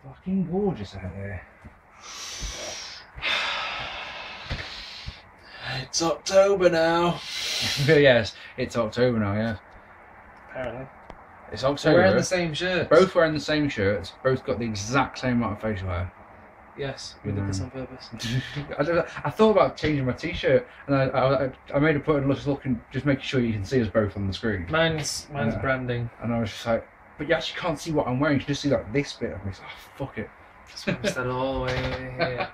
fucking gorgeous out there. It's October now. Yes, it's October now, yeah. Apparently. It's October. We're wearing the same shirts. Both wearing the same shirts, both got the exact same amount of facial hair. Yes, we did this on purpose. I thought about changing my t-shirt, and I made a point of just looking, just making sure you can see us both on the screen. Mine's branding. And I was just like, but you actually can't see what I'm wearing, you can just see like this bit of me. So, fuck it. Just instead all the way here.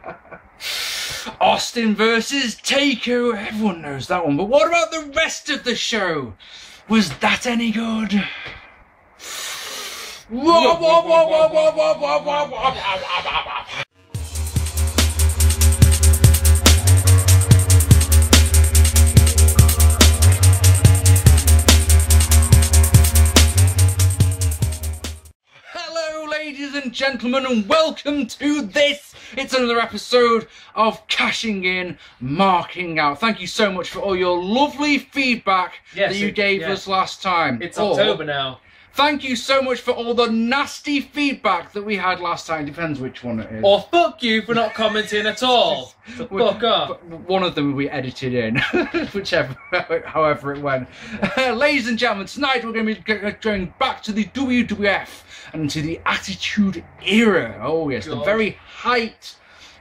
Austin versus Taker, everyone knows that one, but what about the rest of the show? Was that any good? Whoa, whoa, whoa, whoa, whoa, whoa, whoa, whoa, whoa, whoa. Hello, ladies and gentlemen, and welcome to this. It's another episode of Cashing In, Marking Out. Thank you so much for all your lovely feedback that you gave us last time. It's October now. Thank you so much for all the nasty feedback that we had last time. Depends which one it is. Or fuck you for not commenting at all. So fuck off. One of them we edited in, however it went. Ladies and gentlemen, tonight we're going to be going back to the WWF and to the Attitude Era. Oh yes, the very height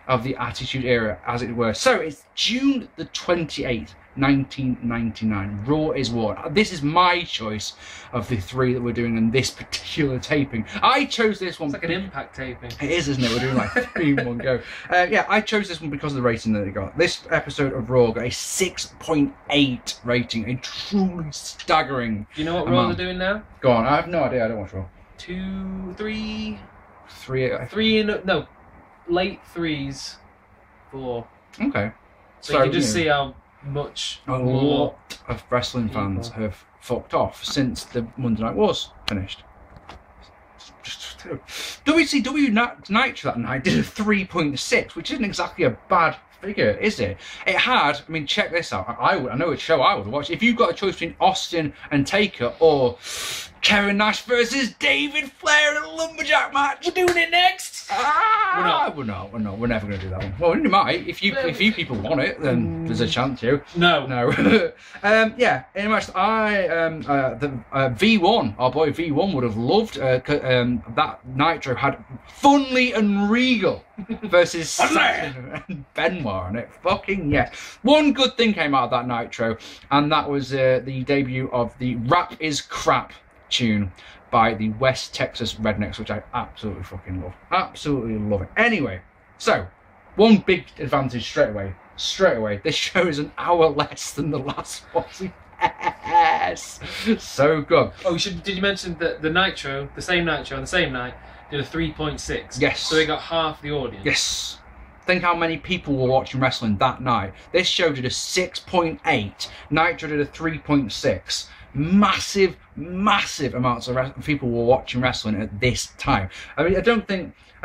of the Attitude Era, as it were. So it's June the 28th. 1999. Raw is War. This is my choice of the three that we're doing in this particular taping. I chose this one. It's like an impact taping. It is, isn't it? We're doing like three in one go. Yeah, I chose this one because of the rating that it got. This episode of Raw got a 6.8 rating, a truly staggering. Do you know what Raw are doing now? Go on. I have no idea. I don't watch Raw. No, late 3s, 4. Okay. So you can just see how much a lot of wrestling fans have fucked off since the Monday Night Wars finished. WCW Nitro that night did a 3.6, which isn't exactly a bad figure, is it? It had, I mean, check this out. I know which show I would watch. If you've got a choice between Austin and Taker or Kevin Nash versus David Flair in a lumberjack match. We're doing it next. We're not. We're never going to do that one. Well, you might. If you people want it, then there's a chance you. No. Yeah. In a match, V1, our boy V1 would have loved. That Nitro had Funly and Regal versus and Benoit on it. Fucking yes. One good thing came out of that Nitro, and that was the debut of the Rap Is Crap tune by the West Texas Rednecks, which I absolutely fucking love. Absolutely love it. Anyway, so one big advantage straight away. This show is an hour less than the last one. Yes, so good. Oh, did you mention that the Nitro, the same Nitro on the same night, did a 3.6? Yes. So they got half the audience. Yes. Think how many people were watching wrestling that night. This show did a 6.8. Nitro did a 3.6. Massive amounts of people were watching wrestling at this time. I mean, I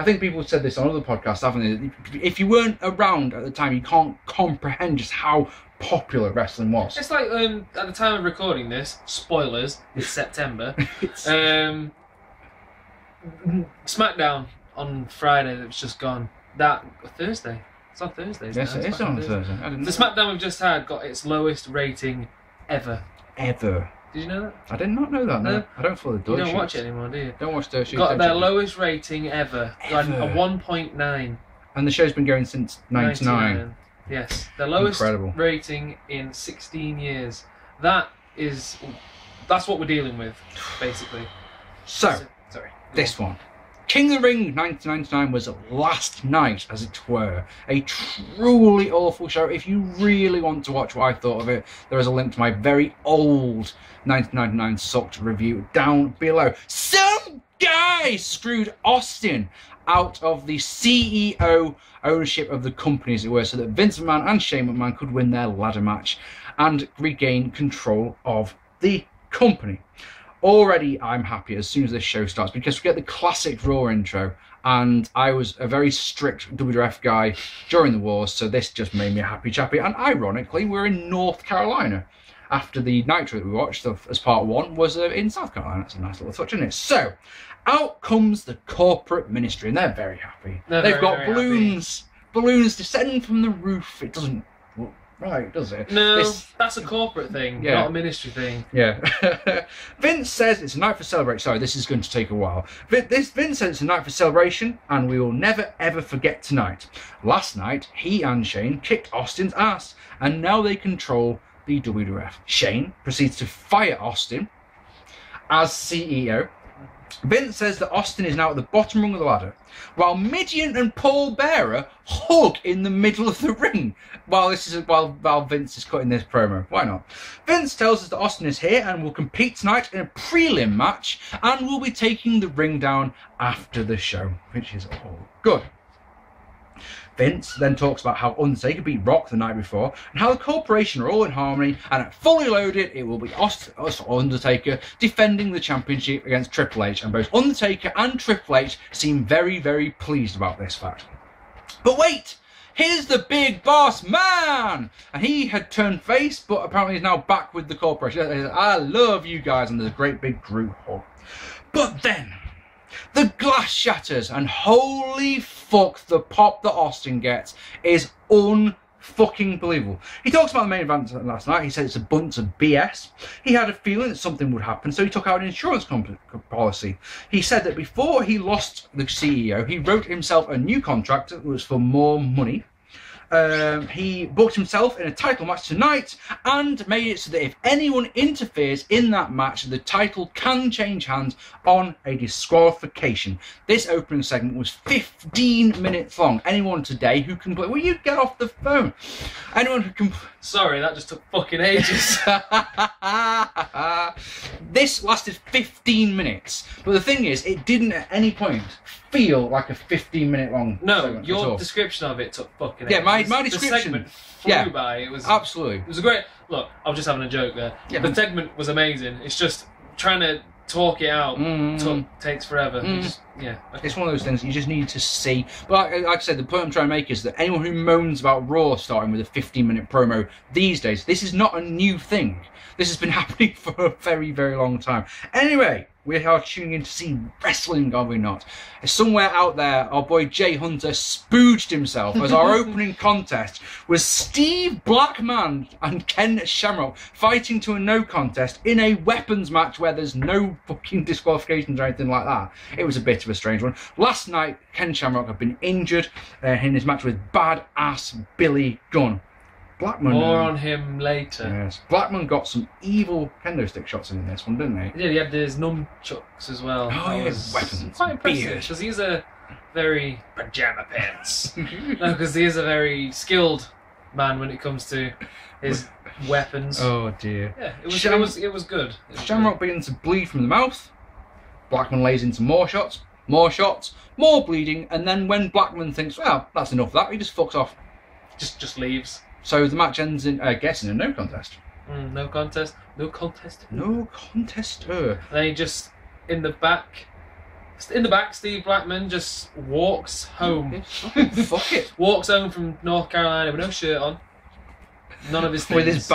think people have said this on other podcasts, haven't they? If you weren't around at the time, you can't comprehend just how popular wrestling was. It's like at the time of recording this, spoilers, it's September. SmackDown on Friday that was just gone. Thursday. It's on Thursdays. Yes, it is on Thursday. The SmackDown we've just had got its lowest rating ever. Did you know that? I did not know that. No. I don't follow the Dirt You don't Sheets. watch it anymore, do you? Don't watch Dirt Sheets. Got their lowest rating ever. Got a 1.9. And the show's been going since 99. Yes, the lowest rating in 16 years. That's what we're dealing with, basically. So this one. King of the Ring 1999 was last night, as it were. A truly awful show. If you really want to watch what I thought of it, there is a link to my very old 1999 sucked review down below. Some guy screwed Austin out of the CEO ownership of the company, as it were, so that Vince McMahon and Shane McMahon could win their ladder match and regain control of the company. Already I'm happy as soon as this show starts because we get the classic Raw intro, and I was a very strict WWF guy during the wars, so this just made me a happy chappy. And ironically, we're in North Carolina after the Nitro that we watched as part 1 was in South Carolina. That's a nice little touch, isn't it? So Out comes the corporate ministry, and they're very happy. They've got balloons. Balloons descend from the roof. It doesn't look right, does it? No, that's a corporate thing, not a ministry thing. Yeah. Vince says it's a night for celebration. Sorry, this is going to take a while. Vince says it's a night for celebration, and we will never ever forget tonight. Last night, he and Shane kicked Austin's ass, and now they control the WWF. Shane proceeds to fire Austin as CEO. Vince says that Austin is now at the bottom rung of the ladder, while Midian and Paul Bearer hug in the middle of the ring while Vince is cutting this promo. Why not? Vince tells us that Austin is here and will compete tonight in a prelim match and will be taking the ring down after the show, which is all good. Vince then talks about how Undertaker beat Rock the night before and how the corporation are all in harmony, and at Fully Loaded it will be Undertaker defending the championship against Triple H, and both Undertaker and Triple H seem very, very pleased about this fact. But wait! Here's the big boss man! And he had turned face, but apparently is now back with the corporation. I love you guys, and there's a great big group hug. But then the glass shatters, and holy fuck, the pop that Austin gets is unfucking believable. He talks about the main event last night. He said it's a bunch of BS. He had a feeling that something would happen, so he took out an insurance policy. He said that before he lost the CEO, he wrote himself a new contract that was for more money. He booked himself in a title match tonight and made it so that if anyone interferes in that match, the title can change hands on a disqualification. This opening segment was 15 minutes long. Anyone today who can play... Will you get off the phone? Anyone who can... Sorry, that just took fucking ages. This lasted 15 minutes. But the thing is, it didn't at any point feel like a 15-minute long segment. Your description of it took fucking ages. Yeah, my description. The segment flew by. It was absolutely. It was a great... Look, I was just having a joke there. Yeah. The segment was amazing. It's just trying to talk it out takes forever. It's one of those things you just need to see. But like I said, the point I'm trying to make is that anyone who moans about Raw starting with a 15-minute promo these days, this is not a new thing. This has been happening for a very, very long time. Anyway, we are tuning in to see wrestling, are we not? Somewhere out there, our boy Jay Hunter spooged himself as our opening contest was Steve Blackman and Ken Shamrock fighting to a no contest in a weapons match where there's no fucking disqualifications or anything like that. It was a bit of a strange one. Last night, Ken Shamrock had been injured in his match with badass Billy Gunn. Blackman, more on him later. Yes, Blackman got some evil kendo stick shots in this one, didn't he? Yeah, he had his nunchucks as well. Oh, yeah, weapons. Quite impressive, because he's a very pajama pants. No, because he is a very skilled man when it comes to his weapons. Oh dear. Yeah, it was good. Shamrock begins to bleed from the mouth. Blackman lays into more shots, more bleeding, and then when Blackman thinks, well, that's enough of that, he just fucks off. Just leaves. So the match ends in, in a no contest. No contest. No contest. No contester. And then he just, in the back, Steve Blackman just walks home. Fuck it. Walks home from North Carolina with no shirt on. None of his things. With his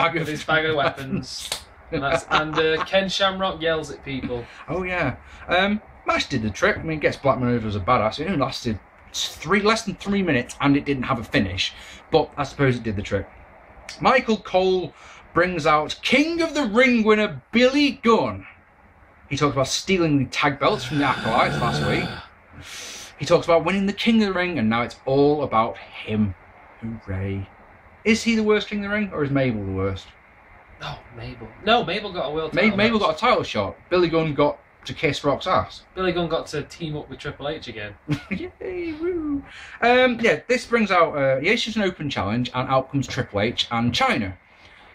bag of weapons. and Ken Shamrock yells at people. Oh, yeah. Match did the trick. I mean, gets Blackman over as a badass. It only lasted less than 3 minutes and it didn't have a finish, but I suppose it did the trick. Michael Cole brings out King of the Ring winner Billy Gunn. He talks about stealing the tag belts from the Acolytes last week. He talks about winning the King of the Ring, and now it's all about him. Hooray. Is he the worst King of the Ring, or is Mabel the worst? Oh, Mabel. No, Mabel got a world title. Mabel got a title shot. Billy Gunn got to kiss Rock's ass. Billy Gunn got to team up with Triple H again. Yay, woo. This brings out, it's just an open challenge, and out comes Triple H and Chyna,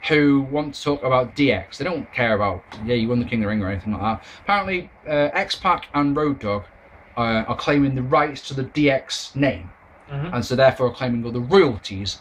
who want to talk about DX. They don't care about, you won the King of the Ring or anything like that. Apparently, X-Pac and Road Dogg are claiming the rights to the DX name, and so therefore are claiming all the royalties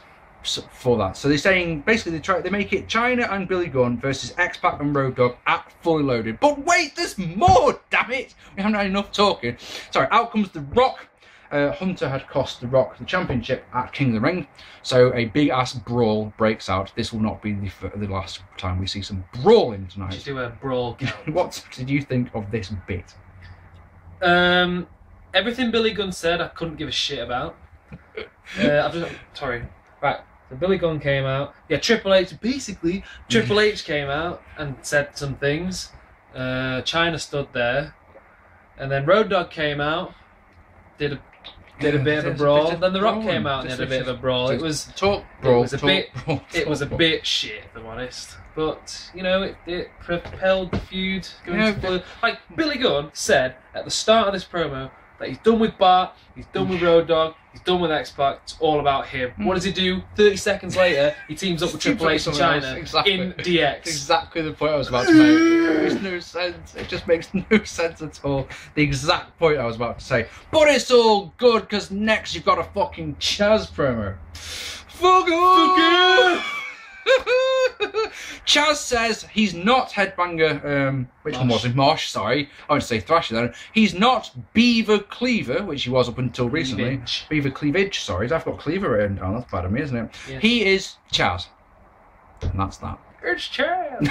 for that. So they're saying, basically, they make it Chyna and Billy Gunn versus X-Pac and Road Dogg at Fully Loaded. But wait, there's more, damn it! We haven't had enough talking. Sorry, out comes The Rock. Hunter had cost The Rock the championship at King of the Ring, so a big-ass brawl breaks out. This will not be the last time we see some brawling tonight. Just do a brawl count. What did you think of this bit? Everything Billy Gunn said, I couldn't give a shit about. Sorry. Right. So Billy Gunn came out. Yeah, Triple H came out and said some things. China stood there, and then Road Dogg came out, did a bit of a brawl. Then The Rock came out and did a bit of a brawl. It was a bit shit, if I'm honest. But you know, it propelled the feud. Like Billy Gunn said at the start of this promo that he's done with Bart, he's done with Road Dogg, he's done with X-Pac. It's all about him. What does he do? 30 seconds later, he teams up with Triple H in China in DX. Exactly the point I was about to make. It makes no sense. It just makes no sense at all. The exact point I was about to say. But it's all good because next you've got a fucking Chaz promo. Fuck off! Chaz says he's not Headbanger, which one was it? Mosh, sorry. I want to say Thrasher then. He's not Beaver Cleaver, which he was up until recently. Beaver Cleavage, sorry. I've got Cleaver written down. That's bad of me, isn't it? Yeah. He is Chaz. And that's that. It's Chaz.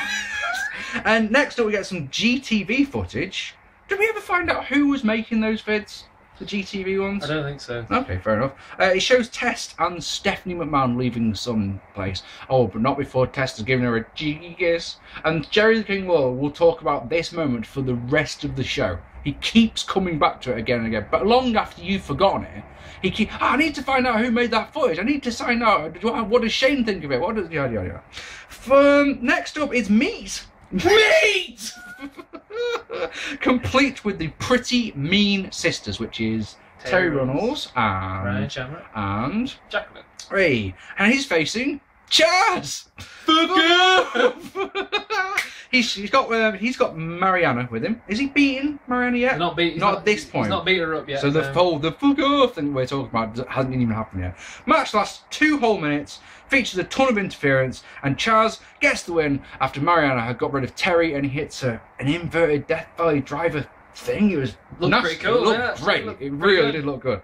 And next up we get some GTV footage. Did we ever find out who was making those vids? The GTV ones? I don't think so. Okay, fair enough. It shows Test and Stephanie McMahon leaving some place. Oh, but not before Test has given her a jiggy kiss. And Jerry the King Lawler will talk about this moment for the rest of the show. He keeps coming back to it again and again. But long after you've forgotten it, I need to find out who made that footage. I need to find out. What does Shane think of it? What does... Yeah. Next up is Meat. Meat! Complete with the Pretty Mean Sisters, which is Terry Runnels and Ryan Shamrock and Jacqueline. Ray, and he's facing Chaz. He's got Mariana with him. Is he beating Mariana yet? Not at this point. He's not beating her up yet. So the fuck off thing we're talking about hasn't even happened yet. Match lasts 2 whole minutes. Features a ton of interference, and Chaz gets the win after Mariana had got rid of Terry and he hits an inverted Death Valley driver thing. It was pretty cool. It looked great. It really did look good.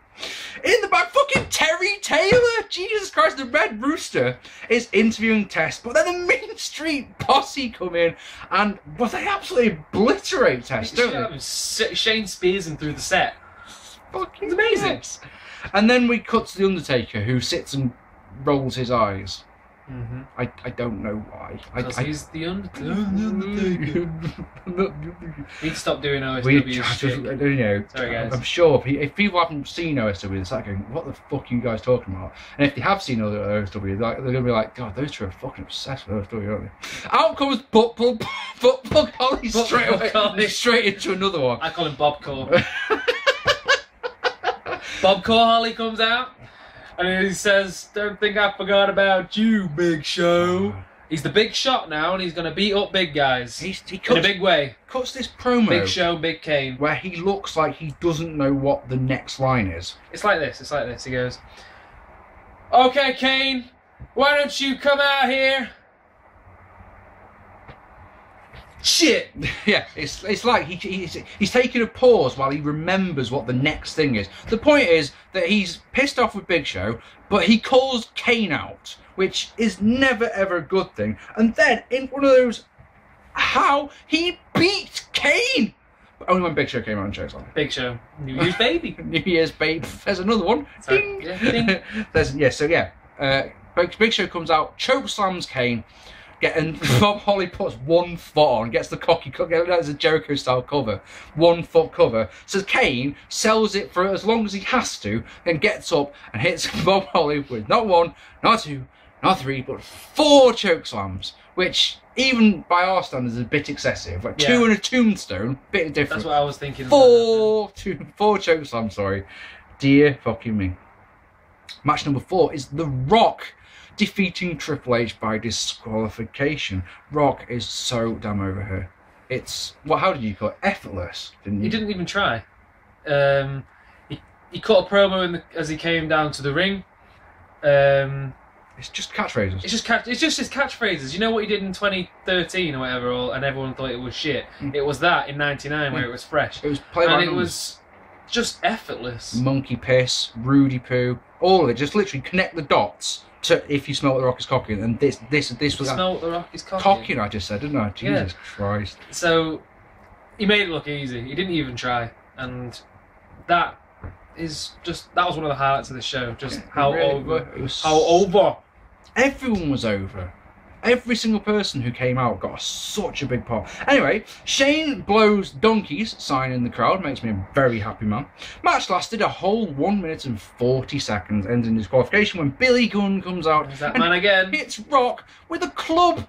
In the back, fucking Terry Taylor, Jesus Christ, the Red Rooster is interviewing Test, but then the Mean Street Posse come in and they absolutely obliterate Test, don't they? Shane spears him through the set. Fucking it's amazing. Yes. And then we cut to the Undertaker, who sits and rolls his eyes. Mm-hmm. I don't know why. He's the Undertaker. We need to stop doing OSW shit. Sorry guys. I'm sure if people haven't seen OSW, it's like going, what the fuck are you guys talking about? And if they have seen other OSW, they're going to be like, God, those two are fucking obsessed with OSW, aren't they? Out comes Butt Plug Holly straight into another one. I call him Bob Core. Bob Core Holly comes out. And he says, don't think I forgot about you, Big Show. He's the big shot now, and he's going to beat up big guys. He cuts, in a big way. Cuts this promo. Big Show, Big Kane. Where he looks like he doesn't know what the next line is. It's like this. He goes, okay, Kane, why don't you come out here? Shit! Yeah, it's like he's taking a pause while he remembers what the next thing is. The point is that he's pissed off with Big Show, but he calls Kane out, which is never ever a good thing. And then in one of those, how he beat Kane! But only when Big Show came out and choked on. Big Show, New Year's baby. New Year's baby. There's another one. Ding. Yeah, ding. Big Show comes out, choke slams Kane. And Bob Holly puts 1 foot on, gets the cocky cut, that's a Jericho style cover, 1 foot cover. So Kane sells it for as long as he has to, and gets up and hits Bob Holly with not 1, not 2, not 3, but 4 choke slams, which even by our standards is a bit excessive. Like 2 and a tombstone, bit different. That's what I was thinking. 4 choke slams, sorry. Dear fucking me. Match number 4 is The Rock defeating Triple H by disqualification. Rock is so damn over here. It's, how did you call it? Effortless, didn't you? He didn't even try. He cut a promo as he came down to the ring. It's just catchphrases. It's just his catchphrases. You know what he did in 2013 or whatever, and everyone thought it was shit. It was that in '99 where it was fresh. It was played by it was just effortless. Monkey piss, Rudy poo, all of it. Just literally connect the dots. To if you smell what the Rock is cocking, and this was smell what the Rock is cocking. Cocking, I just said, didn't I? Jesus Christ! So he made it look easy. He didn't even try. and that was one of the highlights of the show. Just how over. Everyone was over. Every single person who came out got such a big pop. Anyway, Shane blows Donkey's sign in the crowd. Makes me a very happy man. Match lasted a whole 1 minute and 40 seconds, ends in disqualification when Billy Gunn comes out. There's that man again. Hits Rock with a club.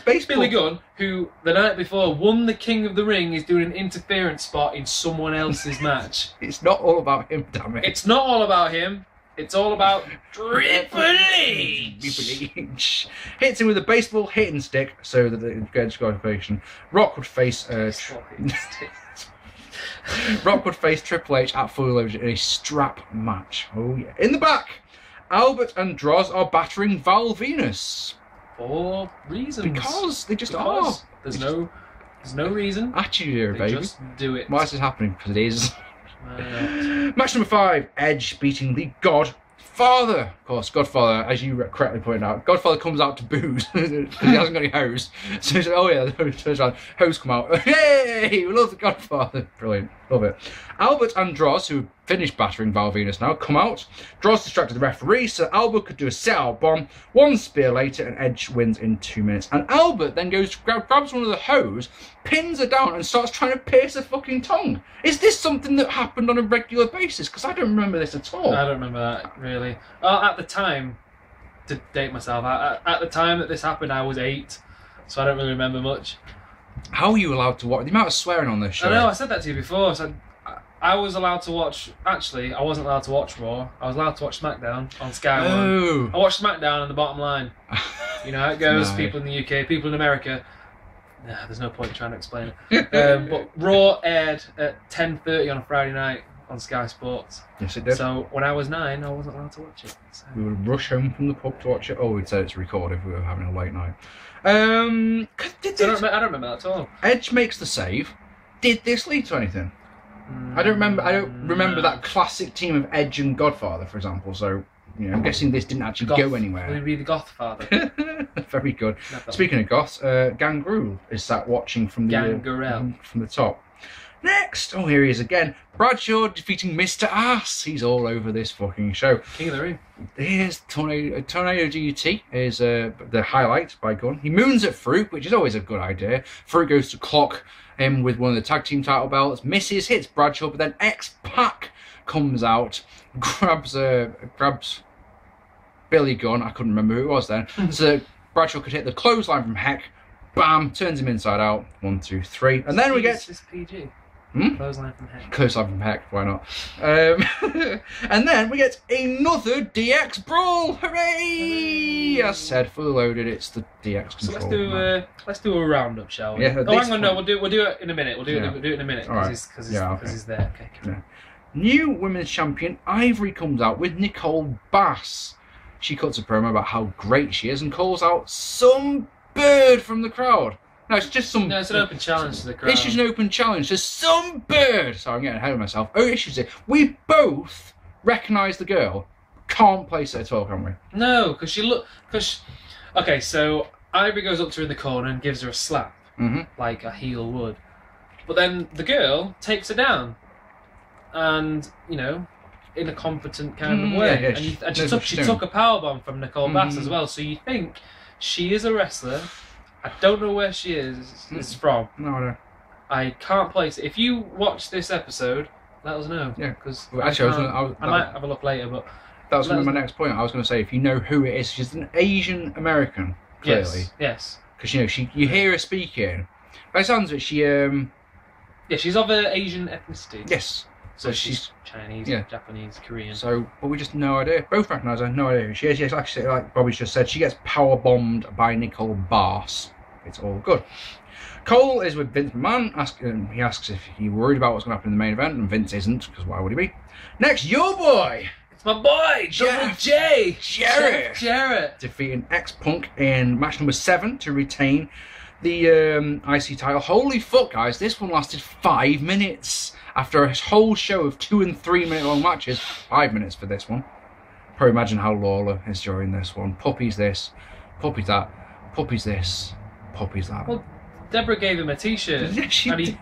Baseball. Billy Gunn, who the night before won the King of the Ring, is doing an interference spot in someone else's match. It's not all about him, damn it. It's not all about him. It's all about Triple H. Hits him with a baseball hitting stick so that it gets disqualification. Rock would face Rock would face Triple H at Fully Loaded in a strap match. Oh yeah. In the back, Albert and Droz are battering Val Venus. For reasons. Because they just are. There's no reason. Attitude era, baby. Just do it. Why is this happening? Because it is. Match number 5, Edge beating the Godfather. Of course, Godfather, as you correctly pointed out, Godfather comes out to booze because he hasn't got any hose. So he's like, oh yeah, the turns around, hose come out. Hey, we love the Godfather. Brilliant, love it. Albert and Droz, who finished battering Val Venus now, come out. Droz distracted the referee so Albert could do a set-out bomb. One spear later, and Edge wins in 2 minutes. And Albert then goes to grabs one of the hose, pins her down, and starts trying to pierce her fucking tongue. Is this something that happened on a regular basis? Because I don't remember this at all. I don't remember that, really. At the time, to date myself, at the time that this happened, I was 8, so I don't really remember much. How are you allowed to watch? The amount of swearing on this show. I know, I said that to you before. I said I was allowed to watch... Actually, I wasn't allowed to watch Raw. I was allowed to watch SmackDown on Sky One. I watched SmackDown on the bottom line. You know how it goes. No. People in the UK, people in America... Nah, there's no point in trying to explain it. But Raw aired at 10:30 on a Friday night on Sky Sports. Yes, it did. So when I was 9, I wasn't allowed to watch it. So. We would rush home from the pub to watch it. Oh, we'd say it's recorded if we were having a late night. I don't remember that at all. Edge makes the save. Did this lead to anything? I don't remember that classic team of Edge and Godfather, for example. So, you know, I'm guessing this didn't actually go anywhere. Would it be the Gothfather? Very good. Speaking of goths, Gangrel is sat watching from the top. Next, oh, here he is again. Bradshaw defeating Mr. Ass. He's all over this fucking show. King of the Ring. Here's Tornado DDT is the highlight by Gunn. He moons at Farouk, which is always a good idea. Farouk goes to clock him with one of the tag team title belts, misses, hits Bradshaw, but then X-Pac comes out, grabs Billy Gunn. I couldn't remember who it was then. So Bradshaw could hit the clothesline from Heck. Bam, turns him inside out. 1, 2, 3, and then we get this PG. Clothesline from Heck. Clothesline from Heck, why not? And then we get another DX brawl. Hooray! As said, fully loaded. It's the DX control. So let's do a roundup, shall we? Yeah, oh, hang on, no, we'll do it in a minute. We'll do it in a minute because he's there. Okay. Yeah. New women's champion Ivory comes out with Nicole Bass. She cuts a promo about how great she is and calls out some bird from the crowd. No, it's just some... No, it's an open challenge to the crowd. It's just an open challenge. There's some bird... Sorry, I'm getting ahead of myself. Oh, issues here. We both recognise the girl. Can't place it at all, can we? No, because she look... Okay, so Ivory goes up to her in the corner and gives her a slap. Like a heel would. But then the girl takes her down. And, you know, in a competent kind of way. Yeah, and she took a powerbomb from Nicole Bass as well. So you think she is a wrestler... I don't know where she is from. No, I don't. I can't place it. If you watch this episode, let us know. Yeah, because actually, I might have a look later. But that was my next point. I was going to say, if you know who it is, she's an Asian American. Clearly, yes. Because you hear her speaking. By the sounds of it, she's of Asian ethnicity. Yes. So she's Chinese, Japanese, Korean. So, but we just no idea. Both recognise her, no idea who she is. Yes, actually, like Bobby's just said, she gets power bombed by Nicole Bass. It's all good. Cole is with Vince McMahon. He asks if he's worried about what's going to happen in the main event, and Vince isn't, because why would he be? Next, your boy! It's my boy, Double J! Jarrett! Defeating X-Punk in match number 7 to retain the IC title. Holy fuck, guys, this one lasted 5 minutes. After a whole show of 2 and 3 minute long matches, 5 minutes for this one. Probably imagine how Lawler is during this one. Puppy's this, puppy's that, puppy's this, puppy's that. Well, Deborah gave him a t-shirt. Yeah, she did.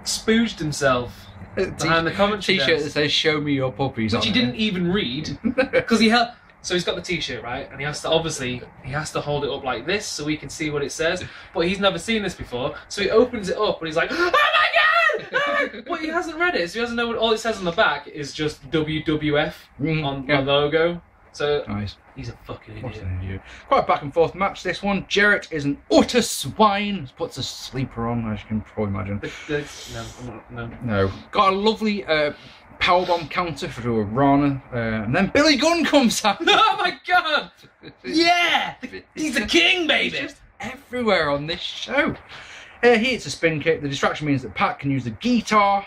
spooged himself behind the commentary T-shirt that desk, says "Show me your puppies," which he didn't even read because he had. So he's got the T-shirt, right, and he has to hold it up like this so we can see what it says. But he's never seen this before, so he opens it up and he's like, "Oh my god!" But he hasn't read it, so he doesn't know what all it says on the back is just WWF on the logo. So nice. He's a fucking What idiot. an idiot. Quite a back and forth match, this one. Jarrett is an utter swine. Puts a sleeper on, as you can probably imagine. No. Got a lovely powerbomb counter for a Rana. And then Billy Gunn comes out. Oh my god! Yeah! He's the king, baby! He's just everywhere on this show. He hits a spin kick. The distraction means that Pat can use the guitar,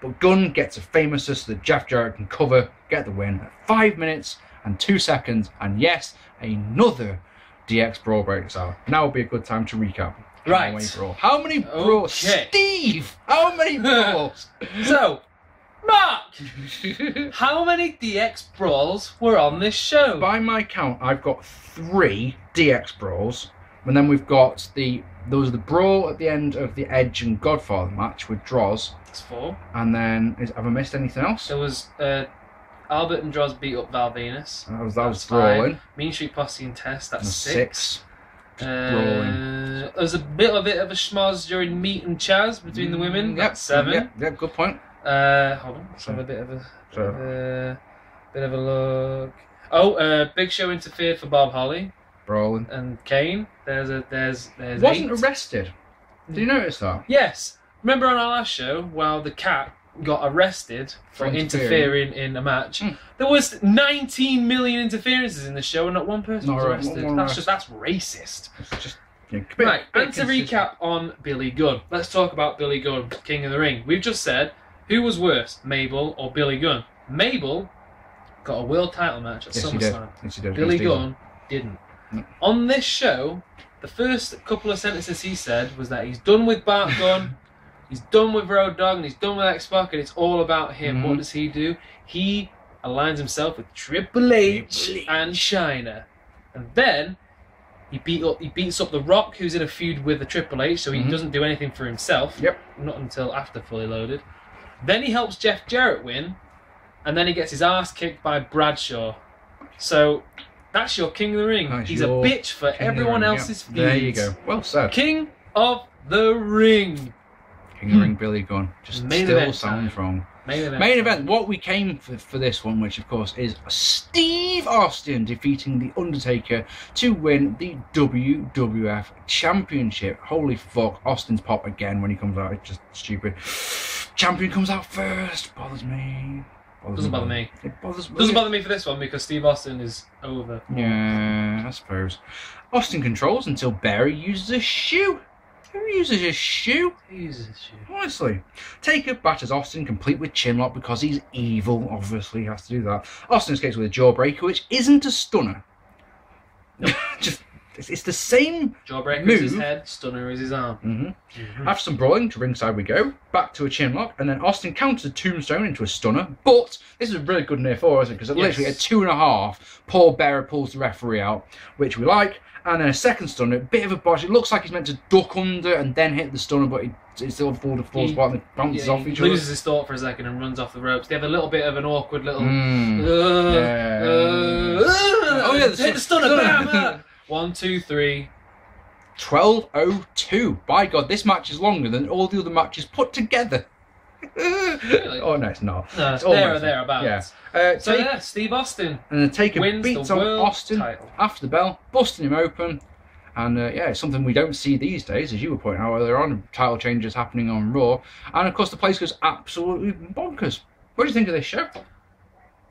but Gunn gets a famous so that Jeff Jarrett can cover, get the win at 5 minutes and 2 seconds, and yes, another DX brawl breaks out. Now would be a good time to recap. Right. How many brawls? Okay. Steve! How many brawls? So, Mark! How many DX brawls were on this show? By my count, I've got 3 DX brawls, and then we've got there was the brawl at the end of the Edge and Godfather match with Droz. That's 4. And then, have I missed anything else? There was Albert and Droz beat up Val Venus. That was brawling. Mean Street Posse and Test, that's 6. There was a bit of a schmoz during Meat and Chaz between the women. That's 7. Yep, good point. Hold on, let's have a bit of a look. Oh, Big Show interfered for Bob Holly Brawling. and Kane. There's Wasn't 8. arrested. Did you notice that? Yes. Remember on our last show, while the cat got arrested for interfering in a match, there was 19 million interferences in the show and not one person was arrested. That's racist. It's just, right, and to recap on Billy Gunn. Let's talk about Billy Gunn, King of the Ring. We've just said, who was worse, Mabel or Billy Gunn? Mabel got a world title match at SummerSlam. Yes, he did. Billy Gunn didn't. On this show, the first couple of sentences he said was that he's done with Bart Gunn, he's done with Road Dogg, and he's done with X-Pac, and it's all about him. What does he do? He aligns himself with Triple H and Chyna. And then he beats up The Rock, who's in a feud with the Triple H, so he doesn't do anything for himself. Yep. Not until after Fully Loaded. Then he helps Jeff Jarrett win, and then he gets his ass kicked by Bradshaw. So that's your King of the Ring. Nice. He's a bitch for everyone else's feuds. There you go. Well said. King of the Ring. King of the Ring, Billy Gunn. Just still sounds wrong. Main event. What we came for this one, which of course is Steve Austin defeating The Undertaker to win the WWF Championship. Holy fuck. Austin's pop again when he comes out. It's just stupid. Champion comes out first. Bothers me. Doesn't bother me. It bothers me. Doesn't bother me for this one because Steve Austin is over. Yeah, I suppose. Austin controls until Barry uses a shoe. Who uses a shoe? Who uses a shoe? Honestly. Taker batters Austin complete with chinlock because he's evil. Obviously, he has to do that. Austin escapes with a jawbreaker, which isn't a stunner. Just it's the same jawbreaker move. Is his head, stunner is his arm. After some brawling, to ringside we go. Back to a chinlock, and then Austin counters a tombstone into a stunner. But this is a really good near fall, isn't it? Because literally at 2.5, Paul Bearer pulls the referee out, which we like. And then a second stunner, bit of a botch. It looks like he's meant to duck under and then hit the stunner, but it still falls apart and bounces off each other. He loses his thought for a second and runs off the ropes. They have a little bit of an awkward little... hit the stunner, bam! 1, 2, 3... 12:02. By God, this match is longer than all the other matches put together. Really? Oh no, it's not. No, it's there or thereabouts. Yeah. Steve Austin and then Taker wins beats the on world Austin title. After the bell, busting him open. And it's something we don't see these days, as you were pointing out earlier on. Title changes happening on Raw, and of course the place goes absolutely bonkers. What do you think of this show?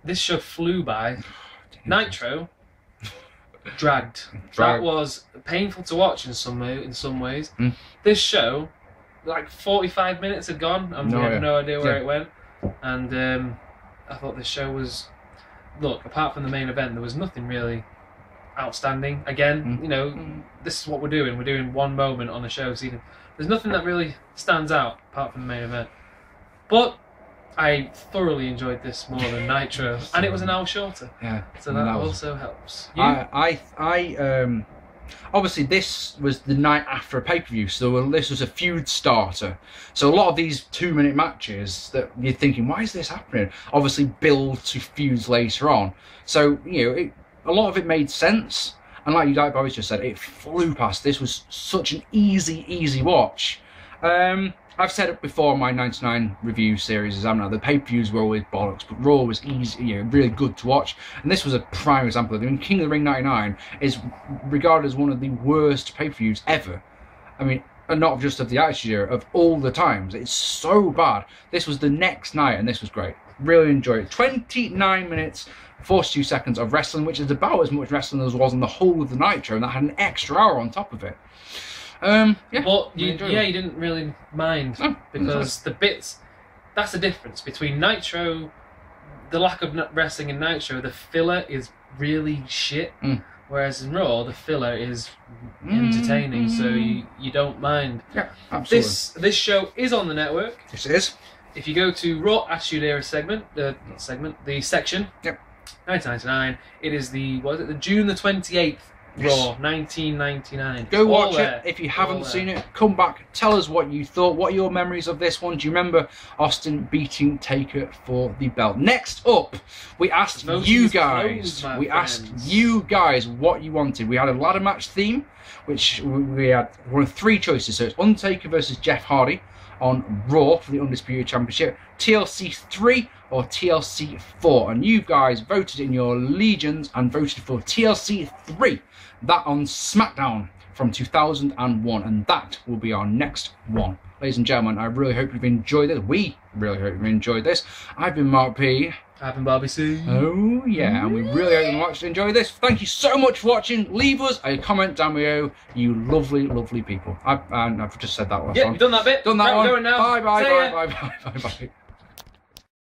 This show flew by. Nitro dragged. That was painful to watch in some ways. This show, like 45 minutes had gone, and we had no idea where it went. And I thought this show was, look, apart from the main event, there was nothing really outstanding. Again, you know, this is what we're doing. We're doing one moment on a show. So there's nothing that really stands out apart from the main event. But I thoroughly enjoyed this more than Nitro, and it was an hour shorter. Yeah, so that also helps. You? I obviously this was the night after a pay-per-view, so this was a feud starter. So a lot of these 2-minute matches that you're thinking, why is this happening? Obviously build to feuds later on. So, you know, a lot of it made sense. And like Bobby just said, it flew past. This was such an easy watch. I've said it before in my 99 review series, the pay-per-views were always bollocks, but Raw was easy, you know, really good to watch. And this was a prime example of it. I mean, King of the Ring 99 is regarded as one of the worst pay-per-views ever. I mean, and not just of the Attitude Era, of all the times. It's so bad. This was the next night, and this was great. Really enjoyed it. 29 minutes, 42 seconds of wrestling, which is about as much wrestling as was on the whole of the Nitro, and that had an extra hour on top of it. Yeah, but you didn't really mind, because the bits, that's the difference between Nitro, the lack of wrestling in Nitro, the filler is really shit, whereas in Raw, the filler is entertaining, so you don't mind. Yeah, absolutely. This show is on the network. This is. If you go to Raw Attitude Era the section, yep. 1999, it is the June the 28th. Raw, 1999. Go watch it. If you haven't seen it, come back. Tell us what you thought. What are your memories of this one? Do you remember Austin beating Taker for the belt? Next up, we asked you guys. What you wanted. We had a ladder match theme, which we had one of 3 choices. So it's Undertaker versus Jeff Hardy on Raw for the Undisputed Championship, TLC 3 or TLC 4, and you guys voted in your legions and voted for TLC 3, that on SmackDown from 2001, and that will be our next one. Ladies and gentlemen, I really hope you've enjoyed this. We really hope you've enjoyed this. I've been Mark P. I've been Bobby C. Oh yeah, and we really hope you enjoyed this. Thank you so much for watching. Leave us a comment down below, you lovely people. I've just said that last one. You've done that bit. Done that one. Going now. Bye.